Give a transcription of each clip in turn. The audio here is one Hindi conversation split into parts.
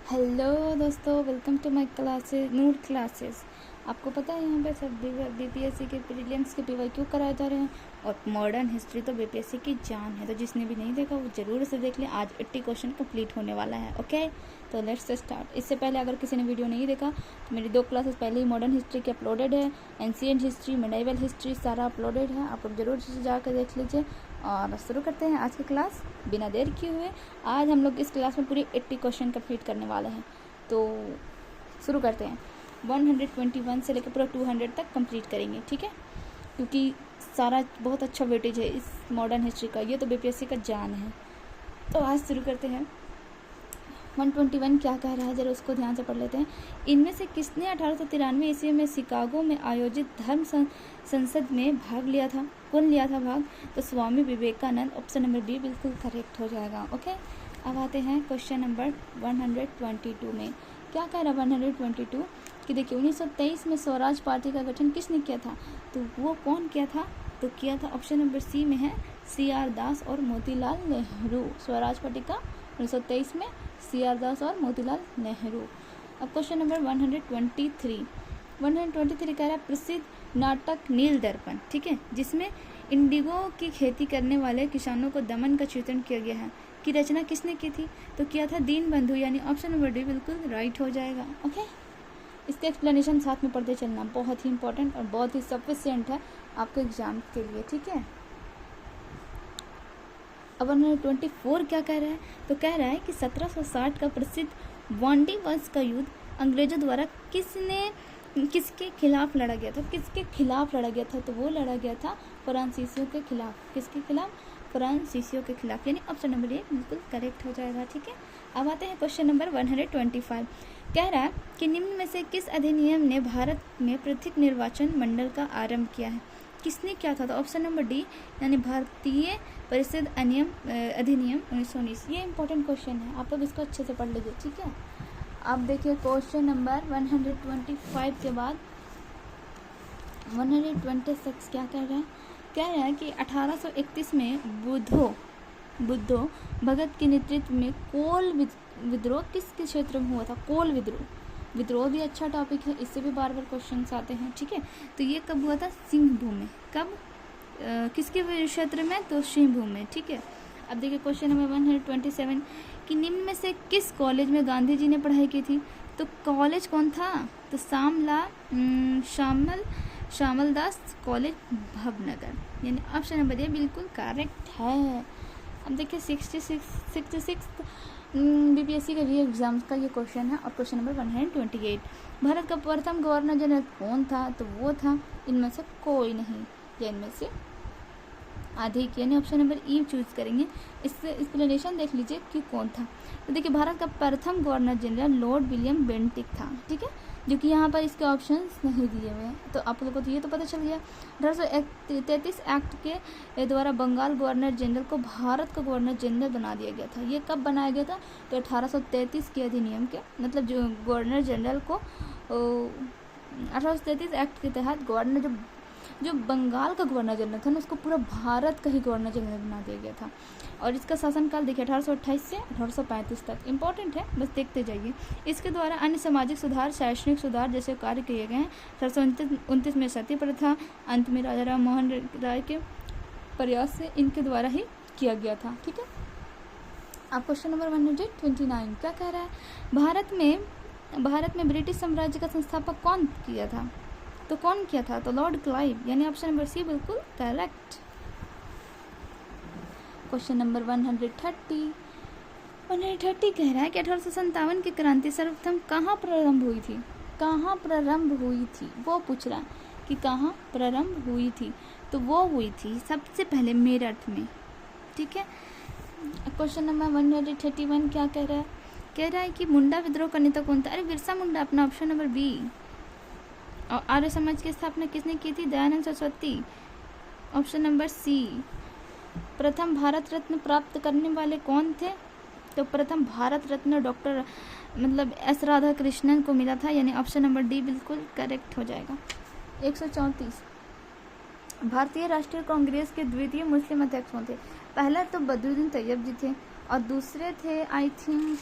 हेलो दोस्तों, welcome to my classes Noor classes. आपको पता है यहाँ पे सब बीपीएससी के प्रीलिम्स के पीवाईक्यू कराए जा रहे हैं और मॉडर्न हिस्ट्री तो बीपीएससी की जान है। तो जिसने भी नहीं देखा वो ज़रूर से देख लें। आज 80 क्वेश्चन कंप्लीट होने वाला है। ओके, तो लेट्स स्टार्ट। इससे पहले अगर किसी ने वीडियो नहीं देखा तो मेरी 2 क्लासेस पहले ही मॉडर्न हिस्ट्री की अपलोडेड है। एंशिएंट हिस्ट्री, मेडाइवल हिस्ट्री सारा अपलोडेड है, आप लोग ज़रूर से जाकर देख लीजिए। और शुरू करते हैं आज की क्लास बिना देर किए हुए। आज हम लोग इस क्लास में पूरी 80 क्वेश्चन कंप्लीट करने वाले हैं। तो शुरू करते हैं। 121 से लेकर पूरा 200 तक कंप्लीट करेंगे, ठीक है, क्योंकि सारा बहुत अच्छा वेटेज है इस मॉडर्न हिस्ट्री का। ये तो बीपीएससी का जान है। तो आज शुरू करते हैं। 121 क्या कह रहा है जरा उसको ध्यान से पढ़ लेते हैं। इनमें से किसने 1893 ईस्वी में शिकागो में आयोजित धर्म संसद में भाग लिया था? कौन लिया था भाग? तो Swami Vivekananda. Option number D बिल्कुल करेक्ट हो जाएगा। ओके, अब आते हैं क्वेश्चन नंबर 122 में। क्या कह रहा है 122 कि देखिए 1923 में स्वराज पार्टी का गठन किसने किया था? तो वो कौन किया था? तो किया था ऑप्शन नंबर सी में है CR दास और मोतीलाल नेहरू। स्वराज पार्टी का 1923 में CR दास और मोतीलाल नेहरू। अब क्वेश्चन नंबर 123 कह रहा है प्रसिद्ध नाटक नील दर्पण, ठीक है, जिसमें इंडिगो की खेती करने वाले किसानों को दमन का चित्रण किया गया है, की रचना किसने की थी? तो किया था दीन बंधु, यानी ऑप्शन नंबर डी बिल्कुल राइट हो जाएगा। ओके, इसका एक्सप्लेनेशन साथ में पढ़ते चलना, बहुत ही इंपॉर्टेंट और बहुत ही सफिशिएंट है आपके एग्जाम के लिए, ठीक है। अब 124 क्या कह रहा है? तो कह रहा है कि 1760 का प्रसिद्ध वांडी वंश का युद्ध अंग्रेजों द्वारा किसके खिलाफ लड़ा गया था? किसके खिलाफ लड़ा गया था? तो वो लड़ा गया था फ्रांसीसियों के खिलाफ। किसके खिलाफ? फ्रांसीसियों के खिलाफ, यानी ऑप्शन नंबर ए बिल्कुल करेक्ट हो जाएगा, ठीक है। अब आते हैं क्वेश्चन नंबर 125। कह रहा है कि निम्न में से किस अधिनियम ने भारत में पृथक निर्वाचन मंडल का आरंभ किया है? किसने किया था? तो ऑप्शन नंबर डी, यानी भारतीय परिषद अधिनियम 1919। ये इंपॉर्टेंट क्वेश्चन है, आप लोग इसको अच्छे से पढ़ लीजिए, ठीक है। अब देखिए क्वेश्चन नंबर 125 के बाद 126 क्या कह रहा है? कह रहा है कि 1831 में बुद्धो भगत के नेतृत्व में कोल विद्रोह किसके क्षेत्र में हुआ था? कोल विद्रोह भी अच्छा टॉपिक है, इससे भी बार बार क्वेश्चंस आते हैं, ठीक है। तो ये कब हुआ था? सिंहभूम में। कब? किसके क्षेत्र में? तो सिंहभूम में, ठीक है। अब देखिए क्वेश्चन नंबर 127 कि निम्न में से किस कॉलेज में गांधी जी ने पढ़ाई की थी? तो कॉलेज कौन था? तो श्यामल दास कॉलेज भवनगर, यानी ऑप्शन नंबर ए बिल्कुल करेक्ट है। अब देखिए 66 बीपीएससी का री एग्जाम्स का ये क्वेश्चन है। और क्वेश्चन नंबर 128, भारत का प्रथम गवर्नर जनरल कौन था? तो वो था इनमें से कोई नहीं, या इनमें से अधिक, यानी ऑप्शन नंबर ई चूज करेंगे। इससे एक्सप्लेनेशन देख लीजिए कि कौन था। तो देखिए भारत का प्रथम governor general Lord William Bentinck था, ठीक है, जो कि यहाँ पर इसके ऑप्शंस नहीं दिए हुए हैं। तो आप लोगों को तो ये तो पता चल गया। 1833 एक्ट के द्वारा बंगाल गवर्नर जनरल को भारत का गवर्नर जनरल बना दिया गया था। ये कब बनाया गया था? तो 1833 के अधिनियम के, मतलब जो गवर्नर जनरल को 1833 एक्ट के तहत गवर्नर जो बंगाल का गवर्नर जनरल था ना, उसको पूरा भारत का ही गवर्नर जनरल बना दिया गया था। और इसका शासनकाल देखिए 1828 से 1835 तक। इंपॉर्टेंट है, बस देखते जाइए। इसके द्वारा अन्य सामाजिक सुधार, शैक्षणिक सुधार जैसे कार्य किए गए हैं। 1829 में सती प्रथा, अंत में राजा राम मोहन राय के प्रयास से इनके द्वारा ही किया गया था, ठीक है। अब क्वेश्चन नंबर 129 क्या कह रहा है? भारत में ब्रिटिश साम्राज्य का संस्थापक कौन किया था? तो कौन किया था? तो लॉर्ड क्लाइव, यानी ऑप्शन नंबर सी बिल्कुल करेक्ट। क्वेश्चन नंबर 130 कह रहा है कि 1857 की क्रांति सर्वप्रथम कहाँ प्रारंभ हुई थी? कहाँ प्रारंभ हुई थी वो पूछ रहा है कि कहाँ प्रारंभ हुई थी? तो वो हुई थी सबसे पहले मेरठ में, ठीक है। क्वेश्चन नंबर 131 क्या कह रहा है? कह रहा है कि मुंडा विद्रोह का नेता कौन था? अरे बिरसा मुंडा, अपना ऑप्शन नंबर बी। और आर्य समाज की स्थापना किसने की थी? Dayanand Saraswati, option number C. प्रथम भारत रत्न प्राप्त करने वाले कौन थे? तो प्रथम भारत रत्न डॉक्टर S राधाकृष्णन को मिला था, यानी ऑप्शन नंबर डी बिल्कुल करेक्ट हो जाएगा। 134 भारतीय राष्ट्रीय कांग्रेस के द्वितीय मुस्लिम अध्यक्ष कौन थे? पहला तो बदरुद्दीन तैयब जी थे और दूसरे थे I think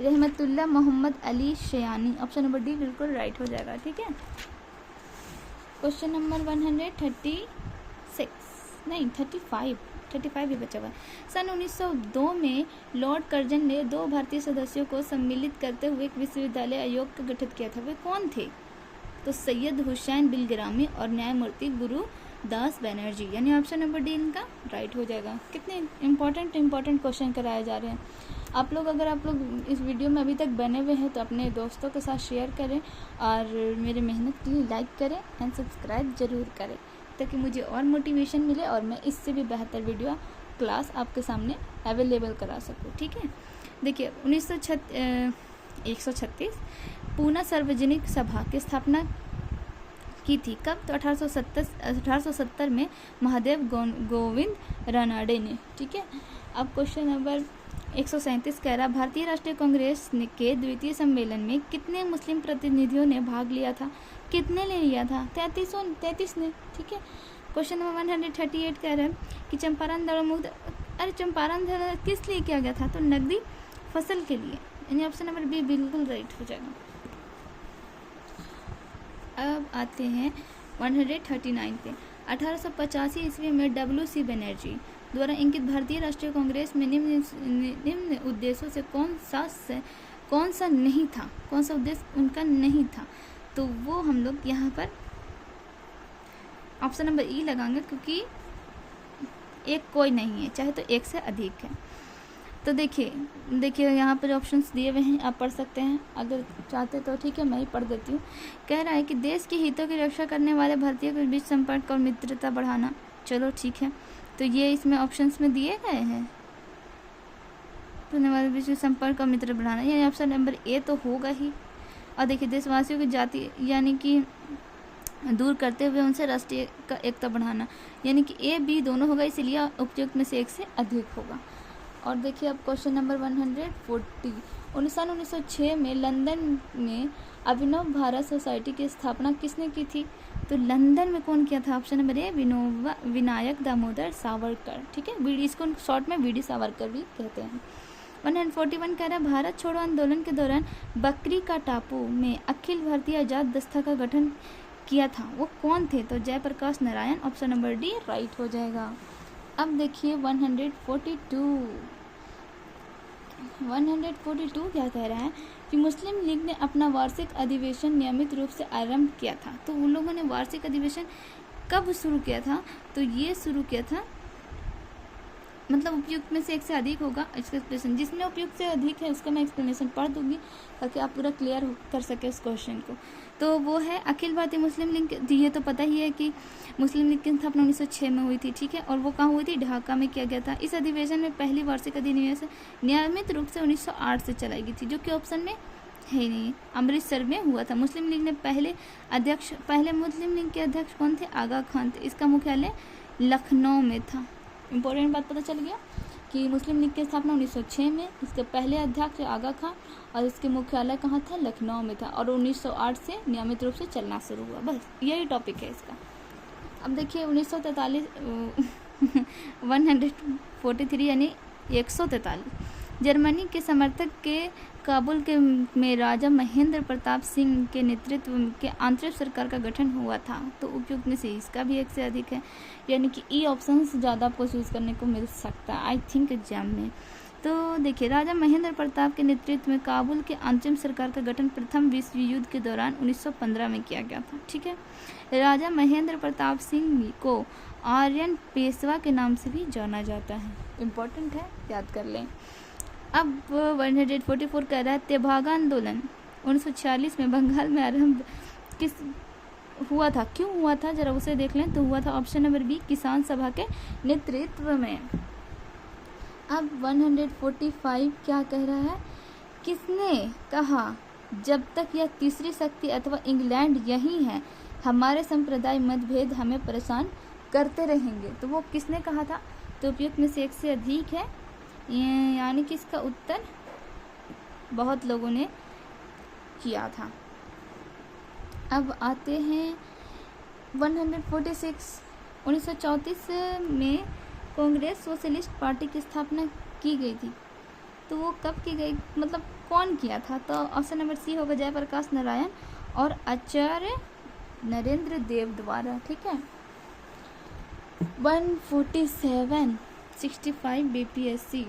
Rahimtullah Mohammad Ali Sayani. Option number D बिल्कुल राइट हो जाएगा। ठीक है, क्वेश्चन नंबर 136 नहीं 35 ही बचा हुआ है। सन 1902 में लॉर्ड कर्जन ने 2 भारतीय सदस्यों को सम्मिलित करते हुए एक विश्वविद्यालय आयोग का गठित किया था। वे कौन थे? तो सैयद हुसैन बिलग्रामी और न्यायमूर्ति गुरुदास बनर्जी, यानी ऑप्शन नंबर डी इनका राइट हो जाएगा। कितने इंपॉर्टेंट क्वेश्चन कराए जा रहे हैं। अगर आप लोग इस वीडियो में अभी तक बने हुए हैं तो अपने दोस्तों के साथ शेयर करें और मेरे मेहनत के लिए लाइक करें एंड सब्सक्राइब ज़रूर करें, ताकि मुझे और मोटिवेशन मिले और मैं इससे भी बेहतर वीडियो क्लास आपके सामने अवेलेबल करा सकूँ। ठीक है, देखिए 136 पूना सार्वजनिक सभा की स्थापना की थी कब? तो 1870 में महादेव गोविंद रानडे ने। ठीक है, अब क्वेश्चन नंबर 137 कह रहा भारतीय राष्ट्रीय कांग्रेस के द्वितीय सम्मेलन में कितने मुस्लिम प्रतिनिधियों ने भाग लिया था? कितने ने लिया था? 33 ने। ठीक है, क्वेश्चन नंबर 138 कह रहा है कि चंपारण दल मुक्त, अरे चंपारण दल किस लिए किया गया था? तो नकदी फसल के लिए, यानी ऑप्शन नंबर बी बिल्कुल राइट हो जाएगा। अब आते हैं 139 पे। 1885 ईस्वी में WC बनर्जी द्वारा इंकित भारतीय राष्ट्रीय कांग्रेस में निम्न उद्देश्यों से कौन सा नहीं था? कौन सा उद्देश्य उनका नहीं था? तो वो हम लोग यहाँ पर ऑप्शन नंबर ई लगाएंगे, क्योंकि एक कोई नहीं है, चाहे तो एक से अधिक है। तो देखिए यहाँ पर ऑप्शंस दिए हुए हैं, आप पढ़ सकते हैं अगर चाहते तो। ठीक है, मैं ही पढ़ देती हूँ। कह रहा है कि देश के हितों की रक्षा करने वाले भारतीयों के बीच संपर्क और मित्रता बढ़ाना। चलो ठीक है, तो ये इसमें ऑप्शंस में दिए गए हैं, वाले बीच संपर्क और मित्र बढ़ाना, यानी ऑप्शन नंबर ए तो होगा ही। और देखिए देशवासियों की जाति यानी कि दूर करते हुए उनसे राष्ट्रीय का एकता बढ़ाना, यानी कि ए बी दोनों होगा, इसीलिए उपयुक्त में से एक से अधिक होगा। और देखिए अब क्वेश्चन नंबर 140 1906 में लंदन में अभिनव भारत सोसाइटी की स्थापना किसने की थी? तो लंदन में कौन किया था? ऑप्शन नंबर ए विनायक दामोदर सावरकर। ठीक है, बीडी, इसको शॉर्ट में बीडी सावरकर भी कहते हैं। 141 कह रहा है भारत छोड़ो आंदोलन के दौरान बकरी का टापू में अखिल भारतीय आजाद दस्ता का गठन किया था, वो कौन थे? तो Jayaprakash Narayan. Option number D right हो जाएगा। अब देखिए 142 क्या कह रहा है कि मुस्लिम लीग ने अपना वार्षिक अधिवेशन नियमित रूप से आरंभ किया था। तो उन लोगों ने वार्षिक अधिवेशन कब शुरू किया था? तो ये शुरू किया था, मतलब उपयुक्त में से एक से अधिक होगा इसका एक्सप्लेनेशन। जिसमें उपयुक्त से अधिक है उसका मैं एक्सप्लेनेशन पढ़ दूंगी ताकि आप पूरा क्लियर कर सके उस क्वेश्चन को। तो वो है अखिल भारतीय मुस्लिम लीग। ये तो पता ही है कि मुस्लिम लीग की स्थापना 1906 में हुई थी। ठीक है, और वो कहाँ हुई थी? ढाका में किया गया था। इस अधिवेशन में पहली वार्षिक अधिवेशन नियमित रूप से 1908 से चलाई गई थी, जो कि ऑप्शन में है नहीं। अमृतसर में हुआ था। मुस्लिम लीग ने पहले मुस्लिम लीग के अध्यक्ष कौन थे? आगा खान थे। इसका मुख्यालय लखनऊ में था। इंपॉर्टेंट बात पता चल गया कि मुस्लिम लीग की स्थापना 1906 में, इसके पहले अध्यक्ष आगा खान और इसके मुख्यालय कहाँ था? लखनऊ में था, और 1908 से नियमित रूप से चलना शुरू हुआ। बस यही टॉपिक है इसका। अब देखिए 1943 143 यानी 143 जर्मनी के समर्थक के काबुल में राजा महेंद्र प्रताप सिंह के नेतृत्व के आंतरिक सरकार का गठन हुआ था। तो उपयुक्त में से इसका भी एक से अधिक है, यानी कि ई ऑप्शन से ज़्यादा आपको चूज़ करने को मिल सकता है आई थिंक एग्जाम में। तो देखिए राजा महेंद्र प्रताप के नेतृत्व में काबुल के अंतिम सरकार का गठन प्रथम विश्व युद्ध के दौरान 1915 में किया गया था। ठीक है, राजा महेंद्र प्रताप सिंह को आर्यन पेशवा के नाम से भी जाना जाता है। इम्पोर्टेंट है, याद कर लें। अब 144 कह रहा है तेभागा आंदोलन 1946 में बंगाल में आरंभ किस हुआ था? क्यों हुआ था जरा उसे देख लें। तो हुआ था ऑप्शन नंबर बी किसान सभा के नेतृत्व में। अब 145 क्या कह रहा है? किसने कहा जब तक यह तीसरी शक्ति अथवा इंग्लैंड यही है हमारे संप्रदाय मतभेद हमें परेशान करते रहेंगे? तो वो किसने कहा था? तो उपयुक्त में से एक से अधिक है, यानी कि इसका उत्तर बहुत लोगों ने किया था। अब आते हैं 146 1934 में कांग्रेस सोशलिस्ट पार्टी की स्थापना की गई थी। तो वो कब की गई, मतलब कौन किया था? तो ऑप्शन नंबर सी होगा जयप्रकाश नारायण और आचार्य नरेंद्र देव द्वारा। ठीक है। 147 65 बीपीएससी।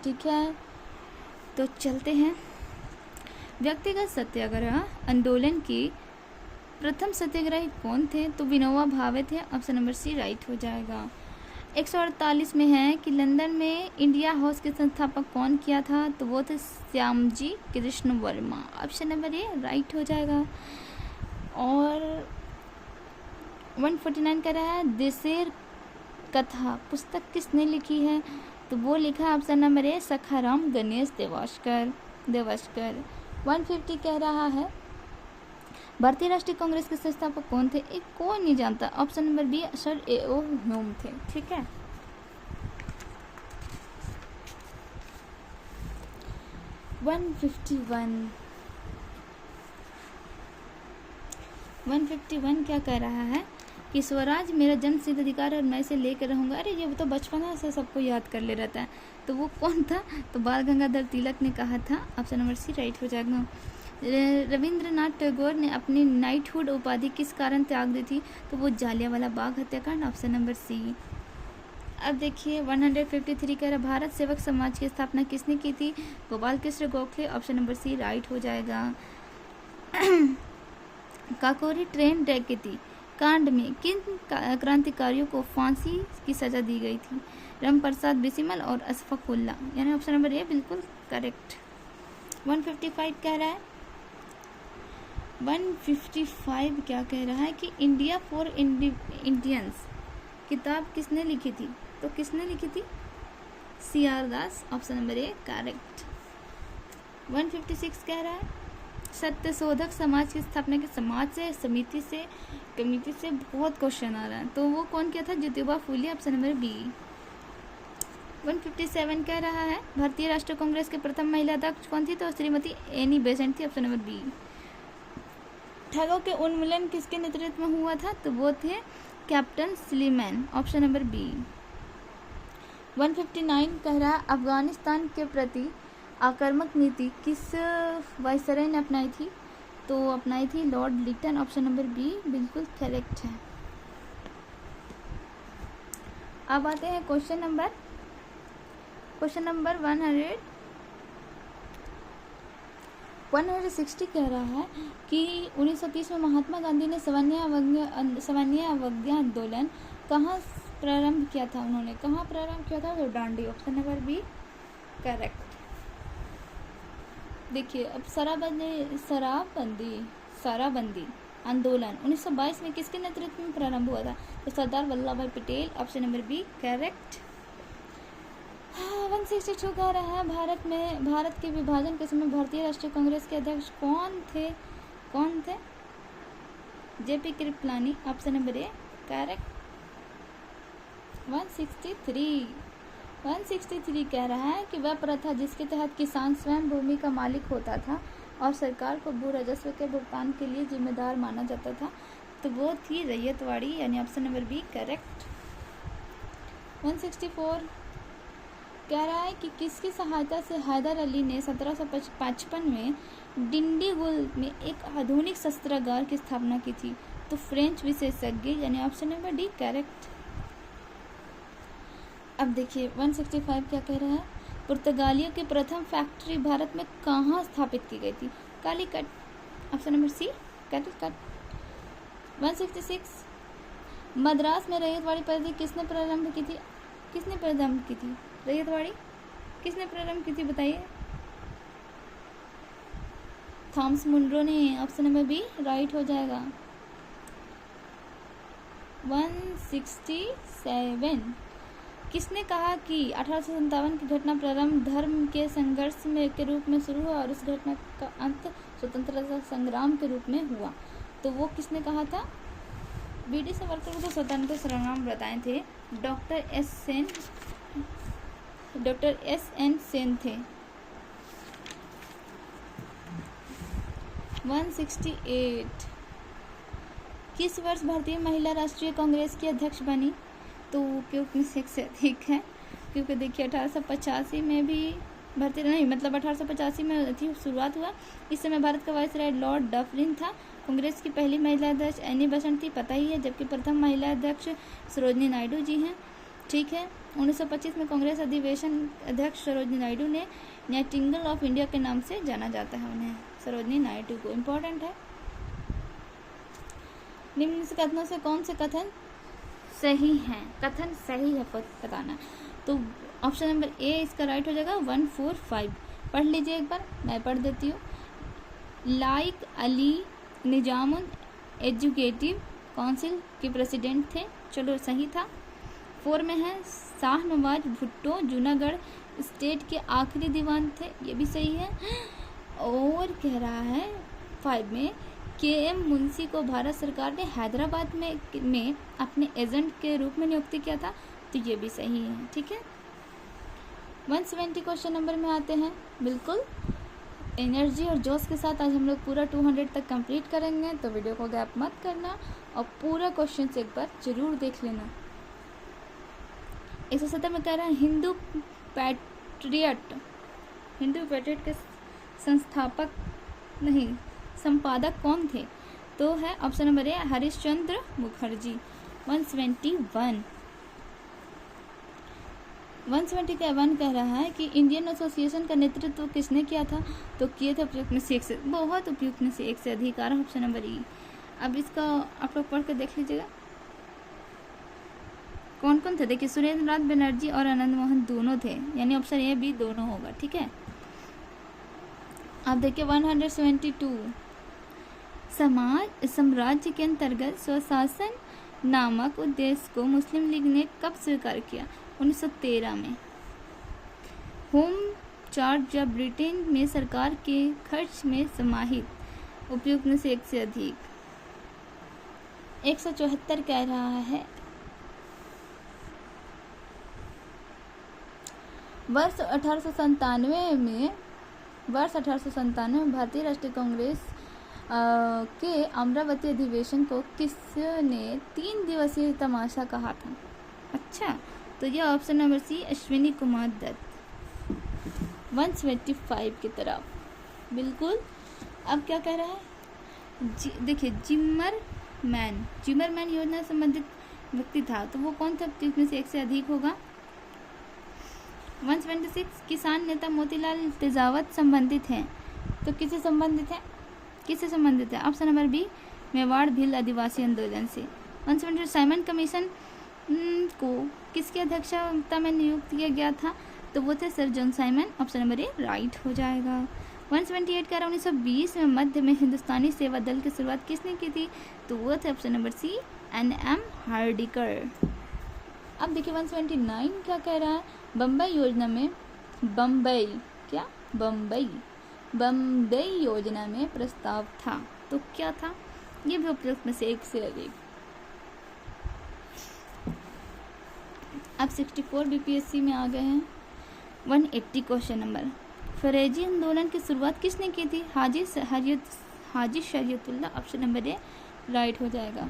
ठीक है, तो चलते हैं। व्यक्तिगत सत्याग्रह आंदोलन की प्रथम सत्याग्रही कौन थे? तो विनोबा भावे थे। ऑप्शन नंबर सी राइट हो जाएगा। 148 में है कि लंदन में इंडिया हाउस के संस्थापक कौन किया था? तो वो थे श्यामजी कृष्ण वर्मा। ऑप्शन नंबर ए राइट हो जाएगा। और 149 कह रहा है देशेर कथा पुस्तक किसने लिखी है? तो वो लिखा option number A Sakharam Ganesh Deuskar. 150 कह रहा है भारतीय राष्ट्रीय कांग्रेस के संस्थापक कौन थे? एक कोई नहीं जानता। Option number B sir A O. Hume थे। ठीक है। 151 क्या कह रहा है कि स्वराज मेरा जन्म सिद्ध अधिकार और मैं इसे लेकर रहूंगा। अरे ये तो बचपना से सबको याद कर ले रहता है। तो वो कौन था? तो बाल गंगाधर तिलक ने कहा था। ऑप्शन नंबर सी राइट हो जाएगा। रविंद्रनाथ टैगोर ने अपनी नाइटहुड उपाधि किस कारण त्याग दी थी? तो वो जालियांवाला बाग हत्याकांड। Option number C. अब देखिए 153 कह रहा भारत सेवक समाज की स्थापना किसने की थी? Gopal Krishna Gokhale. Option number C right हो जाएगा। काकोरी ट्रेन डकैती कांड में किन क्रांतिकारियों को फांसी की सजा दी गई थी? रामप्रसाद बिस्मिल और अशफाकुल्ला। यानी ऑप्शन नंबर ए बिल्कुल करेक्ट। 155 कह रहा है 155 क्या कह रहा है कि इंडिया फॉर इंडियंस किताब किसने लिखी थी? तो किसने लिखी थी? CR. Das. Option number A correct. 156 कह रहा है सत्यशोधक समाज की स्थापना के समाज से समिति से कमिटी से बहुत क्वेश्चन आ रहा है। तो वो कौन किया था? Jyotiba Phule. Option number B. 157 कह रहा है भारतीय राष्ट्रीय कांग्रेस के प्रथम महिला अध्यक्ष कौन थी? तो श्रीमती एनी बेसेंट थी। Option number B. ठगों के उन्मूलन किसके नेतृत्व में हुआ था? तो वो थे captain Sleeman. Option number B. 159 कह रहा है अफगानिस्तान के प्रति आक्रामक नीति किस वायसराय ने अपनाई थी? तो अपनाई थी lord Lytton. Option number B बिल्कुल करेक्ट है। अब आते हैं क्वेश्चन नंबर 160 कह रहा है कि 1930 में महात्मा गांधी ने सवर्ण अवज्ञा आंदोलन कहाँ प्रारंभ किया था? उन्होंने कहाँ प्रारंभ किया था? तो Dandi. Option number B correct. देखिए अब शराबबंदी आंदोलन 1922 में किसके नेतृत्व में प्रारंभ हुआ था? तो Sardar Vallabh Bhai Patel. Option number B correct. 162 कह रहा है भारत के विभाजन के समय भारतीय राष्ट्रीय कांग्रेस के अध्यक्ष कौन थे? JP Kripalani. Option number A correct. 163 कह रहा है कि वह प्रथा जिसके तहत किसान स्वयं भूमि का मालिक होता था और सरकार को भू राजस्व के भुगतान के लिए जिम्मेदार माना जाता था, तो वो थी रैयतवाड़ी। यानी ऑप्शन नंबर बी करेक्ट। 164 कह रहा है कि किसकी सहायता से हैदर अली ने 1755 में डिंडीगुल में एक आधुनिक शस्त्रागार की स्थापना की थी? तो फ्रेंच विशेषज्ञ। यानी ऑप्शन नंबर डी करेक्ट। अब देखिए 165 क्या कह रहा है पुर्तगालियों की प्रथम फैक्ट्री भारत में कहाँ स्थापित की गई थी? Calicut. Option number C Calicut. 166 Madras में रैयतवाड़ी पद्धति किसने प्रारंभ की थी? रैयतवाड़ी किसने प्रारंभ की थी बताइए? थॉमस मुनरो ने। ऑप्शन नंबर बी राइट हो जाएगा। 167 किसने कहा कि 1857 की घटना प्रारंभ धर्म के संघर्ष के रूप में शुरू हुआ और उस घटना का अंत स्वतंत्रता संग्राम के रूप में हुआ? तो वो किसने कहा था? बीडी सावरकर को तो स्वतंत्रता संग्राम बताए थे। डॉक्टर एस एन सेन थे। 168 किस वर्ष भारतीय महिला राष्ट्रीय कांग्रेस की अध्यक्ष बनी? तो क्योंकि 6 से अधिक है, क्योंकि देखिए 1885 में भी भर्ती नहीं, मतलब 1885 में थी शुरुआत हुआ। इस समय भारत का वायसराय लॉर्ड डफरिन था। कांग्रेस की पहली महिला अध्यक्ष एनी बेसेंट थी, पता ही है, जबकि प्रथम महिला अध्यक्ष सरोजनी नायडू जी हैं। ठीक है। 1925 में कांग्रेस अधिवेशन अध्यक्ष सरोजनी नायडू ने नाइटिंगेल ऑफ इंडिया के नाम से जाना जाता है उन्हें, सरोजनी नायडू को। इम्पोर्टेंट है। निम्न से कथनों से कौन से कथन सही हैं? कथन सही है बताना। तो ऑप्शन नंबर ए इसका राइट हो जाएगा। 145 पढ़ लीजिए एक बार, मैं पढ़ देती हूँ। लाइक अली निजामुन एजुकेटिव काउंसिल के प्रेसिडेंट थे, चलो सही था। 4 में है शाहनवाज भुट्टो जूनागढ़ स्टेट के आखिरी दीवान थे, ये भी सही है। और कह रहा है 5 में के.एम. मुंशी को भारत सरकार ने हैदराबाद में अपने एजेंट के रूप में नियुक्ति किया था, तो ये भी सही है। ठीक है। 170 क्वेश्चन नंबर में आते हैं। बिल्कुल एनर्जी और जोश के साथ आज हम लोग पूरा 200 तक कंप्लीट करेंगे, तो वीडियो को गैप मत करना और पूरा क्वेश्चन एक बार जरूर देख लेना। 170 में कह रहा है हिंदू पैट्रियट के संस्थापक नहीं संपादक कौन थे? तो है ऑप्शन नंबर ए हरिश्चंद्र मुखर्जी। 171 कह रहा है कि इंडियन एसोसिएशन का नेतृत्व किसने किया था? तो किए थे उपयुक्त में से एक से, बहुत उपयुक्त में से एक से अधिकार, ऑप्शन नंबर ई। अब इसका आप लोग पढ़ कर देख लीजिएगा कौन कौन थे। देखिए सुरेंद्र नाथ बनर्जी और आनंद मोहन दोनों थे, यानी ऑप्शन ए बी दोनों होगा। ठीक है। अब देखिए 172 समाज साम्राज्य के अंतर्गत स्वशासन नामक उद्देश्य को मुस्लिम लीग ने कब स्वीकार किया? 1913 में। होम चार्ज या ब्रिटेन में सरकार के खर्च में समाहित, उपयुक्त में से एक से अधिक। 174 कह रहा है वर्ष 1897 में भारतीय राष्ट्रीय कांग्रेस के अमरावती अधिवेशन को किसने 3 दिवसीय तमाशा कहा था? अच्छा, तो यह option number C Ashwini Kumar Dutt. 175 की तरफ। बिल्कुल। अब क्या कह रहा है? देखिए जिमरमैन योजना से संबंधित व्यक्ति था, तो वो कौन था? इसमें से एक से अधिक होगा। 176 किसान नेता मोतीलाल तेजावत संबंधित हैं, तो किससे संबंधित है? Option number B Mewar Bhil आदिवासी आंदोलन से। 178 साइमन कमीशन को किसकी अध्यक्षता में नियुक्त किया गया था? तो वो थे sir John Simon, option number ए राइट हो जाएगा। 178 का 1920 में मध्य में हिंदुस्तानी सेवा दल की शुरुआत किसने की थी? तो वो थे ऑप्शन नंबर सी N.M. हार्डिकर। अब देखिए 179 क्या कह रहा है? बम्बई योजना में प्रस्ताव था, तो क्या था? ये भी उपयुक्त में से एक से अधिक। अब 64 बीपीएससी में आ गए हैं। 180 क्वेश्चन नंबर। फरेजी आंदोलन की शुरुआत किसने की थी? हाजी शरीयतुल्लाह, ऑप्शन नंबर ए राइट हो जाएगा।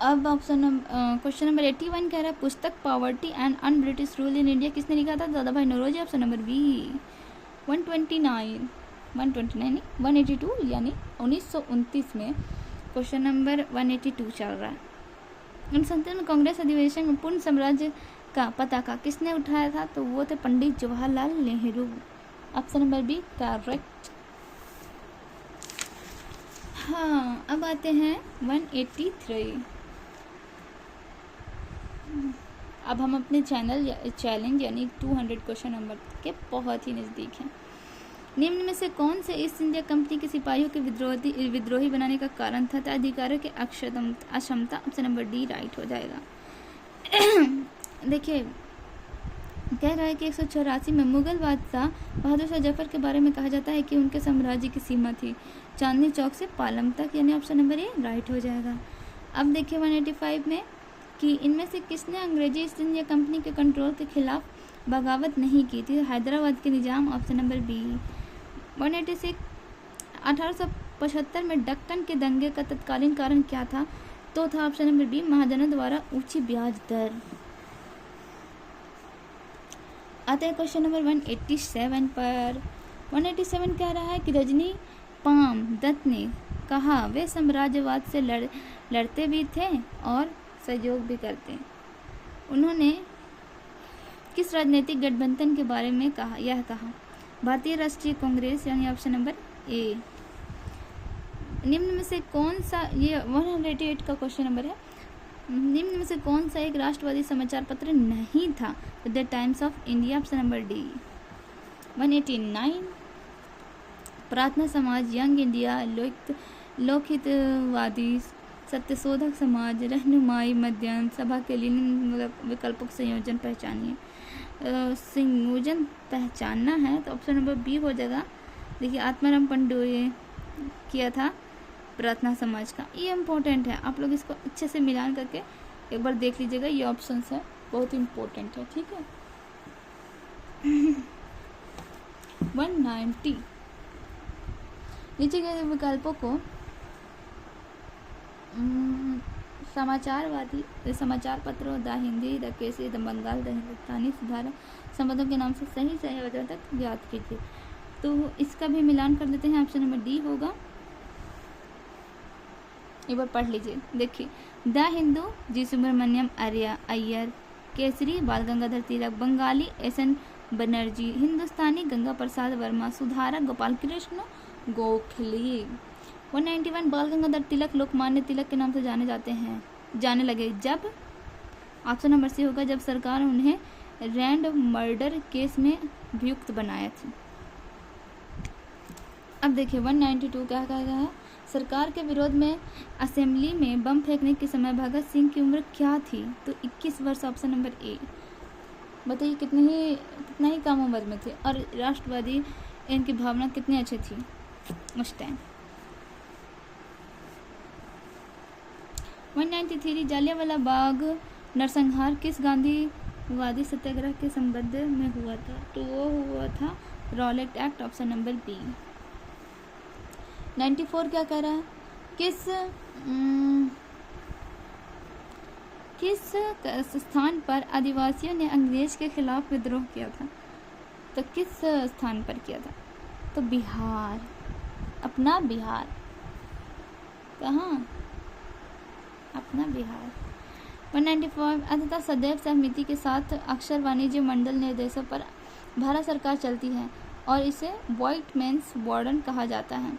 अब क्वेश्चन नंबर 81 कह रहा है पुस्तक poverty and un British rule in India किसने लिखा था? दादा भाई नौरोजी, ऑप्शन नंबर बी। 182 यानी 1929 में क्वेश्चन नंबर 182 चल रहा है। 1937 में कांग्रेस अधिवेशन में पूर्ण साम्राज्य का पताका किसने उठाया था? तो वो थे Pandit Jawaharlal Nehru, option number B correct. हाँ, अब आते हैं 183। अब हम अपने चैलेंज यानी 200 क्वेश्चन नंबर के बहुत ही नज़दीक हैं। निम्न में से कौन से ईस्ट इंडिया कंपनी के सिपाहियों के विद्रोही बनाने का कारण था? अधिकारियों की अक्षमता, ऑप्शन नंबर डी राइट हो जाएगा। देखिए कह रहा है कि 184 में मुगल बादशाह बहादुर शाह जफर के बारे में कहा जाता है कि उनके साम्राज्य की सीमा थी चांदनी चौक से पालम तक, यानी ऑप्शन नंबर ए राइट हो जाएगा। अब देखिए 185 में कि इनमें से किसने अंग्रेजी ईस्ट इंडिया कंपनी के कंट्रोल के खिलाफ बगावत नहीं की थी? हैदराबाद के निजाम, ऑप्शन नंबर बी। 186 1875 में दक्कन के दंगे का तत्कालीन कारण क्या था? तो था ऑप्शन नंबर बी महाजनों द्वारा ऊंची ब्याज दर। आते हैं क्वेश्चन नंबर 187 पर। 187 कह रहा है कि रजनी पाम दत्त ने कहा वे साम्राज्यवाद से लड़ते भी थे और सहयोग भी करते। उन्होंने किस राजनीतिक गठबंधन के बारे में कहा? यह कहा भारतीय राष्ट्रीय कांग्रेस, यानी ऑप्शन नंबर ए। निम्न में से कौन सा, ये 188 का क्वेश्चन नंबर है, निम्न में से कौन सा एक राष्ट्रवादी समाचार पत्र नहीं था? The times of India, option number D. 189 प्रार्थना समाज, यंग इंडिया, लोकहितवादी, सत्यशोधक समाज, रहनुमाई मध्यम सभा के लिए विकल्पों का संयोजन पहचानिए। संयोजन पहचानना है तो ऑप्शन नंबर बी हो जाएगा। देखिए आत्माराम पंडोए किया था प्रार्थना समाज का, ये इम्पोर्टेंट है, आप लोग इसको अच्छे से मिलान करके एक बार देख लीजिएगा, ये ऑप्शन है बहुत इम्पोर्टेंट है, ठीक है। 190 नीचे के विकल्पों को समाचारवादी समाचार पत्रों, the Hindi, the Kesari, the Bengal, the Hindustani, Sudharak संबंधों के नाम से सही संयोजन तक याद कीजिए। तो इसका भी मिलान कर देते हैं, ऑप्शन नंबर डी होगा। एक बार पढ़ लीजिए, देखिए द हिंदू जी सुब्रमण्यम अय्यर, केसरी बाल गंगाधर तिलक, बंगाली एस.एन. बनर्जी, हिंदुस्तानी गंगा प्रसाद वर्मा, सुधारक गोपाल कृष्ण गोखले। 191 बाल गंगाधर तिलक लोकमान्य तिलक के नाम से जाने लगे जब, ऑप्शन नंबर सी होगा, जब सरकार उन्हें रैंड मर्डर केस में अभियुक्त बनाया था। अब देखिए 192 क्या कह रहा है, सरकार के विरोध में असेंबली में बम फेंकने के समय भगत सिंह की उम्र क्या थी? तो 21 वर्ष, ऑप्शन नंबर ए। बताइए कितना ही कम उम्र में थे और राष्ट्रवादी इनकी भावना कितनी अच्छी थी उस टाइम। 193 जालियांवाला बाग नरसंहार किस गांधीवादी सत्याग्रह के संबंध में हुआ था? तो वो हुआ था Rowlatt act, option number B. 94 क्या कह रहा है, किस स्थान पर आदिवासियों ने अंग्रेज के खिलाफ विद्रोह किया था? तो किस स्थान पर किया था? तो बिहार, अपना बिहार। कहाँ? अपना बिहार। 195 अंततः सदैव सहमति के साथ अक्षर वाणिज्य मंडल निर्देशों पर भारत सरकार चलती है और इसे व्हाइट मैन्स वार्डन कहा जाता है।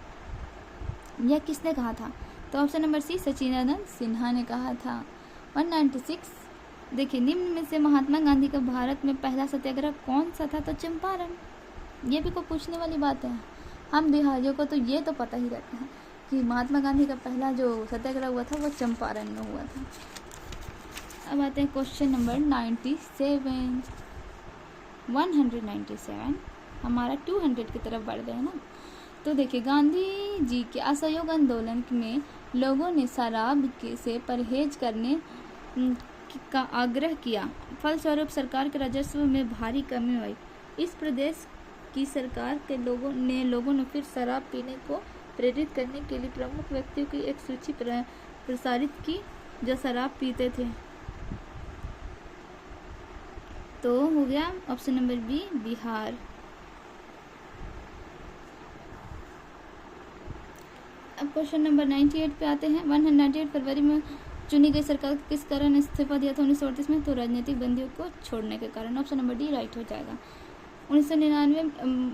यह किसने कहा था? तो option number C Sachchidananda Sinha ने कहा था। 196 देखिए निम्न में से महात्मा गांधी का भारत में पहला सत्याग्रह कौन सा था? तो चंपारण। ये भी कोई पूछने वाली बात है, हम बिहारियों को तो ये तो पता ही रहता है कि महात्मा गांधी का पहला जो सत्याग्रह हुआ था वो चंपारण में हुआ था। अब आते हैं क्वेश्चन नंबर 97। 197 हमारा 200 की तरफ बढ़ गए ना। तो देखिए गांधी जी के असहयोग आंदोलन में लोगों ने शराब से परहेज करने का आग्रह किया, फलस्वरूप सरकार के राजस्व में भारी कमी हुई। इस प्रदेश की सरकार के लोगों ने फिर शराब पीने को प्रेरित करने के लिए प्रमुख व्यक्तियों की एक सूची प्रसारित की जो शराब पीते थे। तो हो गया ऑप्शन नंबर बी बिहार। अब क्वेश्चन नंबर 98 पे आते हैं। 198 फरवरी में चुनी गई सरकार किस कारण इस्तीफा दिया था 1938 में? तो राजनीतिक बंदियों को छोड़ने के कारण, ऑप्शन नंबर डी राइट हो जाएगा। 1999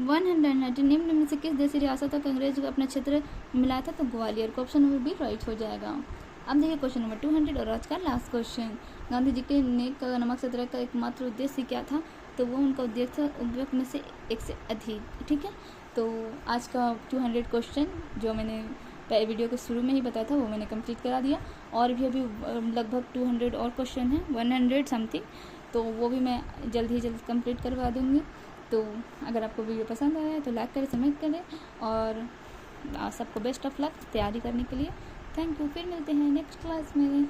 190 निम्न में से किस देशी रियासतों को अंग्रेज को अपना क्षेत्र मिला था? तो ग्वालियर को, ऑप्शन नंबर बी राइट हो जाएगा। अब देखिए क्वेश्चन नंबर 200 और आज का लास्ट क्वेश्चन। गांधी जी के नेक नमक सत्याग्रह का एकमात्र उद्देश्य क्या था? तो वो उनका उद्देश्य था उपयुक्त में से एक से अधिक। ठीक है, तो आज का 200 क्वेश्चन जो मैंने वीडियो के शुरू में ही बताया था वो मैंने कंप्लीट करा दिया, और भी अभी लगभग 200 और क्वेश्चन है, 100 समथिंग, तो वो भी मैं जल्द ही जल्द कंप्लीट करवा दूँगी। तो अगर आपको वीडियो पसंद आया है तो लाइक करें, कमेंट करें, और सबको बेस्ट ऑफ लक तैयारी करने के लिए। थैंक यू, फिर मिलते हैं नेक्स्ट क्लास में।